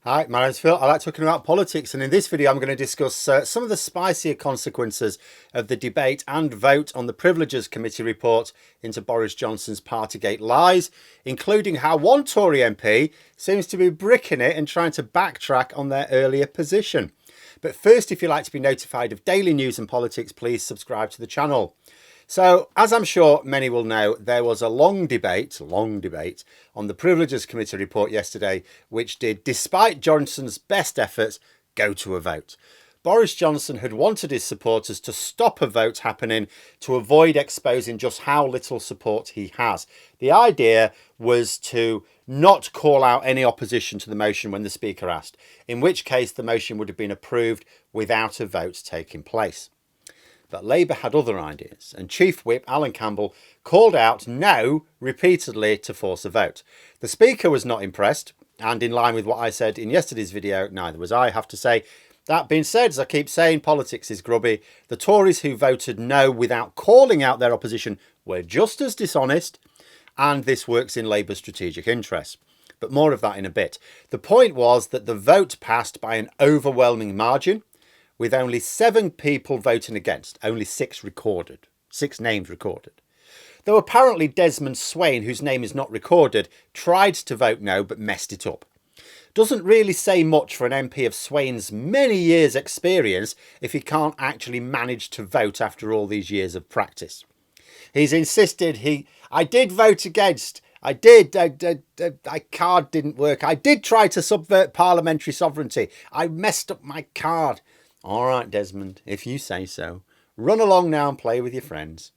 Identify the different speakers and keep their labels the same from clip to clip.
Speaker 1: Hi, my name's Phil. I like talking about politics, and in this video I'm going to discuss some of the spicier consequences of the debate and vote on the Privileges Committee report into Boris Johnson's Partygate lies, including how one Tory MP seems to be bricking it and trying to backtrack on their earlier position. But first, if you'd like to be notified of daily news and politics, please subscribe to the channel. So, as I'm sure many will know, there was a long debate on the Privileges Committee report yesterday, which did, despite Johnson's best efforts, go to a vote. Boris Johnson had wanted his supporters to stop a vote happening to avoid exposing just how little support he has. The idea was to not call out any opposition to the motion when the Speaker asked, in which case the motion would have been approved without a vote taking place. But Labour had other ideas, and Chief Whip Alan Campbell called out no repeatedly to force a vote. The Speaker was not impressed, and in line with what I said in yesterday's video, neither was I, have to say. That being said, as I keep saying, politics is grubby. The Tories who voted no without calling out their opposition were just as dishonest, and this works in Labour's strategic interests. But more of that in a bit. The point was that the vote passed by an overwhelming margin, with only 7 people voting against, only 6 names recorded. Though apparently Desmond Swain, whose name is not recorded, tried to vote no but messed it up. Doesn't really say much for an MP of Swain's many years' experience if he can't actually manage to vote after all these years of practice. He's insisted I did vote against. I did. My card didn't work. I did try to subvert parliamentary sovereignty. I messed up my card. All right, Desmond, if you say so. Run along now and play with your friends.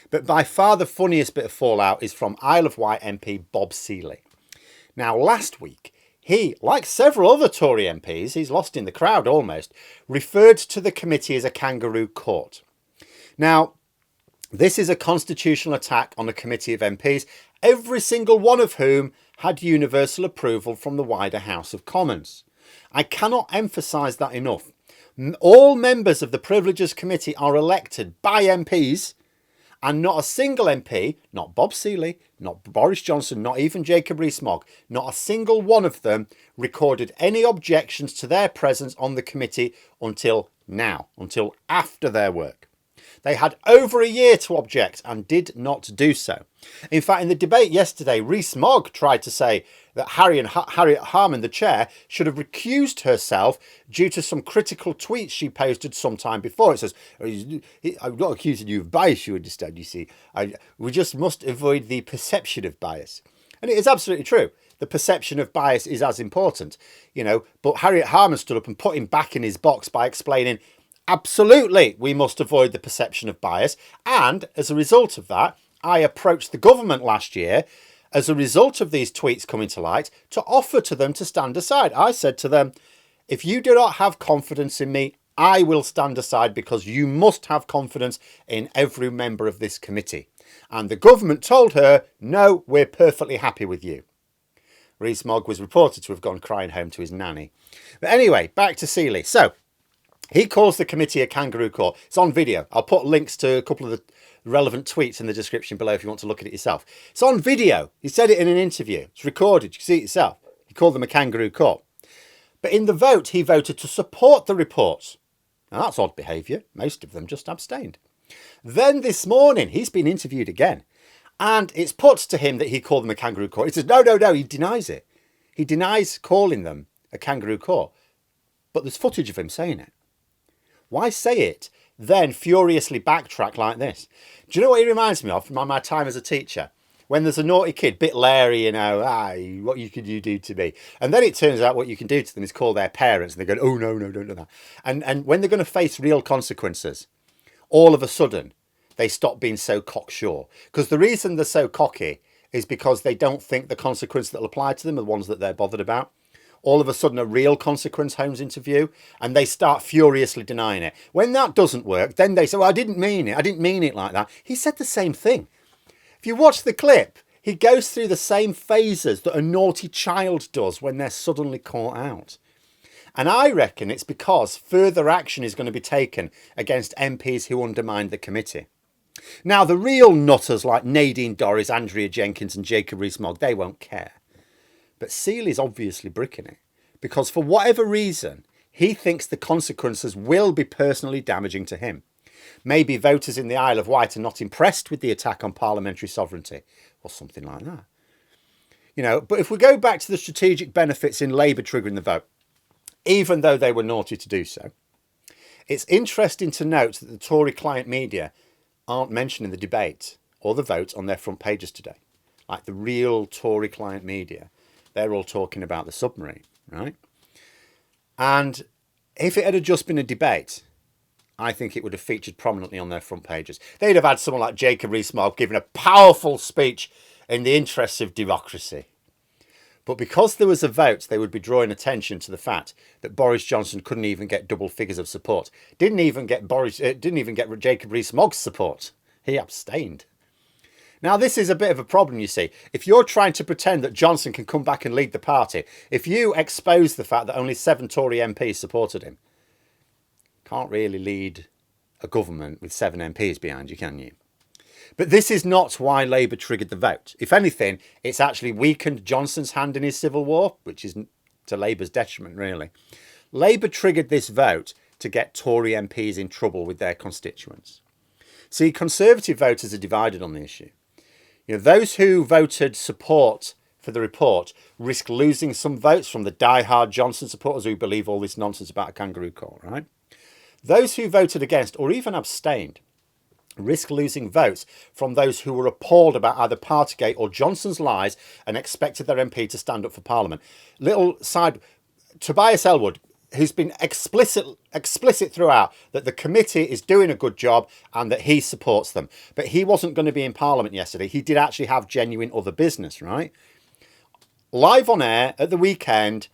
Speaker 1: But by far the funniest bit of fallout is from Isle of Wight MP Bob Seeley. Now, last week, he, like several other Tory MPs, he's lost in the crowd almost, referred to the committee as a kangaroo court. Now, this is a constitutional attack on a committee of MPs, every single one of whom had universal approval from the wider House of Commons. I cannot emphasise that enough. All members of the Privileges Committee are elected by MPs, and not a single MP, not Bob Seeley, not Boris Johnson, not even Jacob Rees-Mogg, not a single one of them recorded any objections to their presence on the committee until now, until after their work. They had over a year to object and did not do so. In fact, in the debate yesterday, Rees-Mogg tried to say that Harriet Harman, the chair, should have recused herself due to some critical tweets she posted some time before. It says, I'm not accusing you of bias, you understand, you see. We just must avoid the perception of bias. And it is absolutely true. The perception of bias is as important, but Harriet Harman stood up and put him back in his box by explaining, absolutely, we must avoid the perception of bias. And as a result of that, I approached the government last year, as a result of these tweets coming to light, to offer to them to stand aside. I said to them, if you do not have confidence in me, I will stand aside because you must have confidence in every member of this committee. And the government told her, no, we're perfectly happy with you. Rees-Mogg was reported to have gone crying home to his nanny. But anyway, back to Seeley. So, he calls the committee a kangaroo court. It's on video. I'll put links to a couple of the relevant tweets in the description below if you want to look at it yourself. It's on video. He said it in an interview. It's recorded. You can see it yourself. He called them a kangaroo court. But in the vote, he voted to support the reports. Now, that's odd behaviour. Most of them just abstained. Then this morning, he's been interviewed again. And it's put to him that he called them a kangaroo court. He says, no. He denies it. He denies calling them a kangaroo court. But there's footage of him saying it. Why say it, then furiously backtrack like this? Do you know what he reminds me of from my time as a teacher? When there's a naughty kid, bit Larry, what could you do to me? And then it turns out what you can do to them is call their parents and they go, oh, no, don't do that. And when they're going to face real consequences, all of a sudden, they stop being so cocksure. Because the reason they're so cocky is because they don't think the consequences that will apply to them are the ones that they're bothered about. All of a sudden a real consequence homes into view and they start furiously denying it. When that doesn't work, then they say, well, I didn't mean it like that. He said the same thing. If you watch the clip, he goes through the same phases that a naughty child does when they're suddenly caught out. And I reckon it's because further action is going to be taken against MPs who undermine the committee. Now, the real nutters like Nadine Dorries, Andrea Jenkins and Jacob Rees-Mogg, they won't care. But Seeley's obviously bricking it because for whatever reason, he thinks the consequences will be personally damaging to him. Maybe voters in the Isle of Wight are not impressed with the attack on parliamentary sovereignty or something like that. But if we go back to the strategic benefits in Labour triggering the vote, even though they were naughty to do so, it's interesting to note that the Tory client media aren't mentioning the debate or the vote on their front pages today. Like the real Tory client media, they're all talking about the submarine, right? And if it had just been a debate, I think it would have featured prominently on their front pages. They'd have had someone like Jacob Rees-Mogg giving a powerful speech in the interests of democracy. But because there was a vote, they would be drawing attention to the fact that Boris Johnson couldn't even get double figures of support. Didn't even get Jacob Rees-Mogg's support. He abstained. Now, this is a bit of a problem, you see. If you're trying to pretend that Johnson can come back and lead the party, if you expose the fact that only 7 Tory MPs supported him, can't really lead a government with 7 MPs behind you, can you? But this is not why Labour triggered the vote. If anything, it's actually weakened Johnson's hand in his civil war, which is to Labour's detriment, really. Labour triggered this vote to get Tory MPs in trouble with their constituents. See, Conservative voters are divided on the issue. Those who voted support for the report risk losing some votes from the die-hard Johnson supporters who believe all this nonsense about a kangaroo court, right? Those who voted against or even abstained risk losing votes from those who were appalled about either Partygate or Johnson's lies and expected their MP to stand up for Parliament. Little side, Tobias Ellwood, who's been explicit throughout that the committee is doing a good job and that he supports them. But he wasn't going to be in Parliament yesterday. He did actually have genuine other business, right? Live on air at the weekend,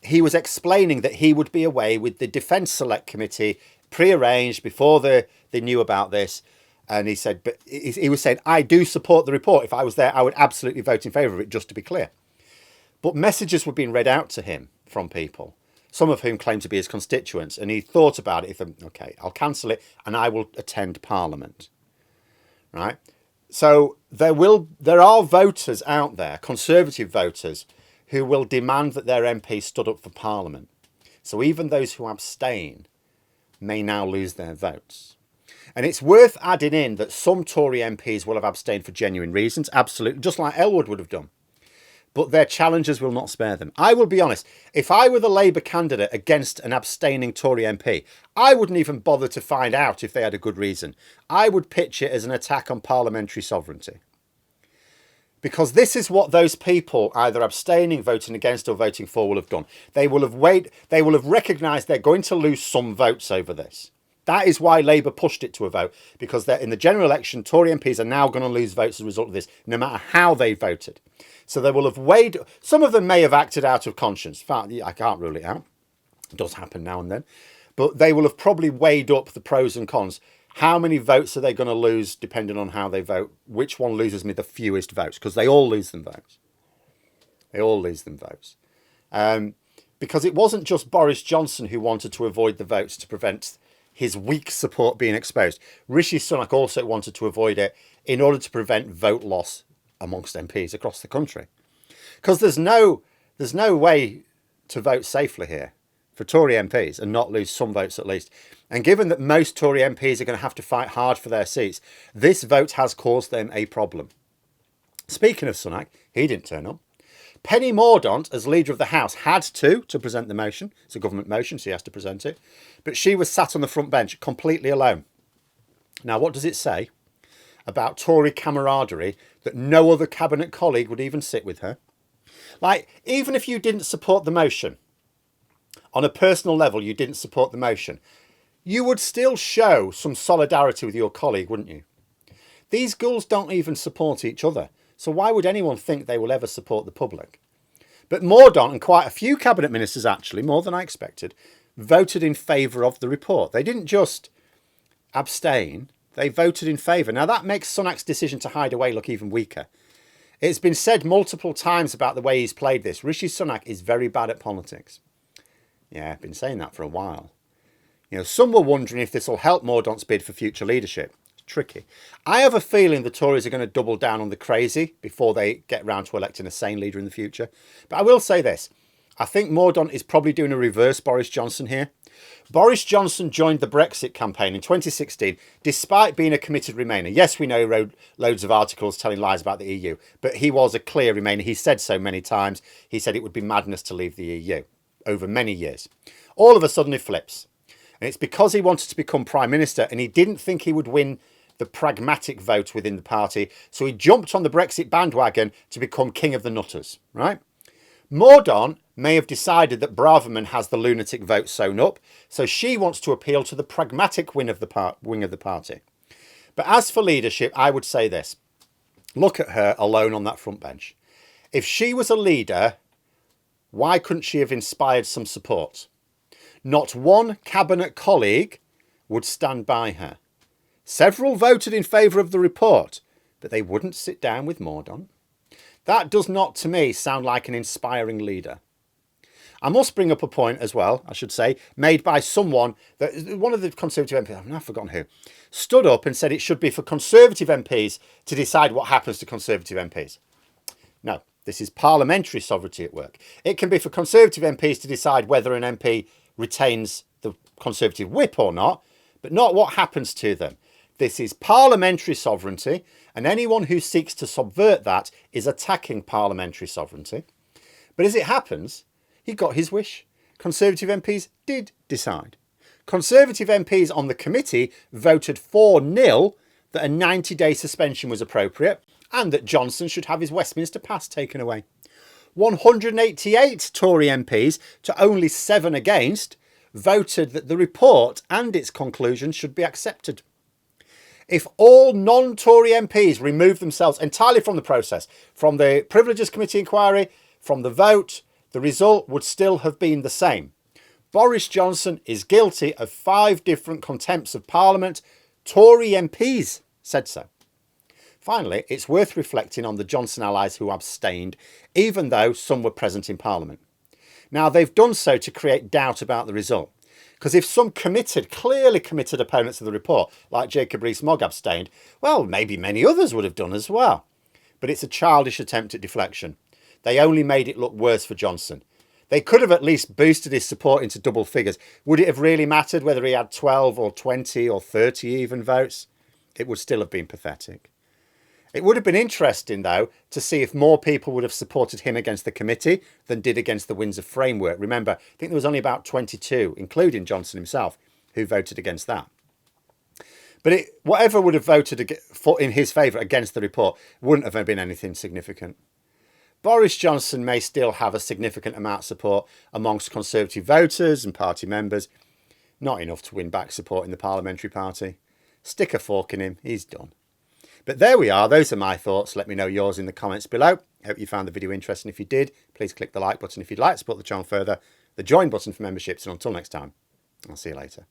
Speaker 1: he was explaining that he would be away with the Defence Select Committee, pre-arranged before they knew about this. And he said, but he was saying, I do support the report. If I was there, I would absolutely vote in favour of it, just to be clear. But messages were being read out to him from people, some of whom claimed to be his constituents. And he thought about it. He thought, OK, I'll cancel it and I will attend Parliament. Right. So there are voters out there, Conservative voters, who will demand that their MP stood up for Parliament. So even those who abstain may now lose their votes. And it's worth adding in that some Tory MPs will have abstained for genuine reasons, absolutely, just like Ellwood would have done. But their challengers will not spare them. I will be honest, if I were the Labour candidate against an abstaining Tory MP, I wouldn't even bother to find out if they had a good reason. I would pitch it as an attack on parliamentary sovereignty. Because this is what those people, either abstaining, voting against or voting for, will have done. They will have recognised they're going to lose some votes over this. That is why Labour pushed it to a vote, because in the general election, Tory MPs are now going to lose votes as a result of this, no matter how they voted. So they will have weighed, some of them may have acted out of conscience. In fact, I can't rule it out. It does happen now and then. But they will have probably weighed up the pros and cons. How many votes are they going to lose depending on how they vote? Which one loses me the fewest votes? Because they all lose them votes. They all lose them votes. Because it wasn't just Boris Johnson who wanted to avoid the votes to prevent his weak support being exposed. Rishi Sunak also wanted to avoid it in order to prevent vote loss amongst MPs across the country. Because there's no way to vote safely here for Tory MPs and not lose some votes at least. And given that most Tory MPs are going to have to fight hard for their seats, this vote has caused them a problem. Speaking of Sunak, he didn't turn up. Penny Mordaunt, as Leader of the House, had to present the motion. It's a government motion, so he has to present it. But she was sat on the front bench completely alone. Now, what does it say about Tory camaraderie that no other cabinet colleague would even sit with her? Like, even if you didn't support the motion, on a personal level, you didn't support the motion, you would still show some solidarity with your colleague, wouldn't you? These ghouls don't even support each other. So why would anyone think they will ever support the public? But Mordaunt and quite a few cabinet ministers, actually, more than I expected, voted in favour of the report. They didn't just abstain, they voted in favour. Now that makes Sunak's decision to hide away look even weaker. It's been said multiple times about the way he's played this. Rishi Sunak is very bad at politics. Yeah, I've been saying that for a while. Some were wondering if this will help Mordaunt's bid for future leadership. It's tricky. I have a feeling the Tories are going to double down on the crazy before they get round to electing a sane leader in the future. But I will say this. I think Mordaunt is probably doing a reverse Boris Johnson here. Boris Johnson joined the Brexit campaign in 2016 despite being a committed Remainer. Yes, we know he wrote loads of articles telling lies about the EU, but he was a clear Remainer. He said so many times. He said it would be madness to leave the EU over many years. All of a sudden it flips. And it's because he wanted to become Prime Minister and he didn't think he would win the pragmatic vote within the party. So he jumped on the Brexit bandwagon to become King of the Nutters, right? Mordaunt may have decided that Braverman has the lunatic vote sewn up, so she wants to appeal to the pragmatic wing of the party. But as for leadership, I would say this. Look at her alone on that front bench. If she was a leader, why couldn't she have inspired some support? Not one cabinet colleague would stand by her. Several voted in favour of the report, but they wouldn't sit down with Mordaunt. That does not, to me, sound like an inspiring leader. I must bring up a point as well, I should say, made by someone, that one of the Conservative MPs, I've now forgotten who, stood up and said it should be for Conservative MPs to decide what happens to Conservative MPs. No, this is parliamentary sovereignty at work. It can be for Conservative MPs to decide whether an MP retains the Conservative whip or not, but not what happens to them. This is parliamentary sovereignty, and anyone who seeks to subvert that is attacking parliamentary sovereignty. But as it happens, he got his wish. Conservative MPs did decide. Conservative MPs on the committee voted 4-0 that a 90-day suspension was appropriate and that Johnson should have his Westminster pass taken away. 188 Tory MPs to only 7 against voted that the report and its conclusions should be accepted. If all non-Tory MPs remove themselves entirely from the process, from the Privileges Committee inquiry, from the vote, the result would still have been the same. Boris Johnson is guilty of 5 different contempts of Parliament. Tory MPs said so. Finally, it's worth reflecting on the Johnson allies who abstained, even though some were present in Parliament. Now, they've done so to create doubt about the result. Because if some clearly committed opponents of the report, like Jacob Rees-Mogg, abstained, well, maybe many others would have done as well. But it's a childish attempt at deflection. They only made it look worse for Johnson. They could have at least boosted his support into double figures. Would it have really mattered whether he had 12 or 20 or 30 even votes? It would still have been pathetic. It would have been interesting, though, to see if more people would have supported him against the committee than did against the Windsor framework. Remember, I think there was only about 22, including Johnson himself, who voted against that. But whatever would have voted in his favour against the report wouldn't have been anything significant. Boris Johnson may still have a significant amount of support amongst Conservative voters and party members. Not enough to win back support in the parliamentary party. Stick a fork in him, he's done. But there we are. Those are my thoughts. Let me know yours in the comments below. Hope you found the video interesting. If you did, please click the like button if you'd like to support the channel further, the join button for memberships, and until next time, I'll see you later.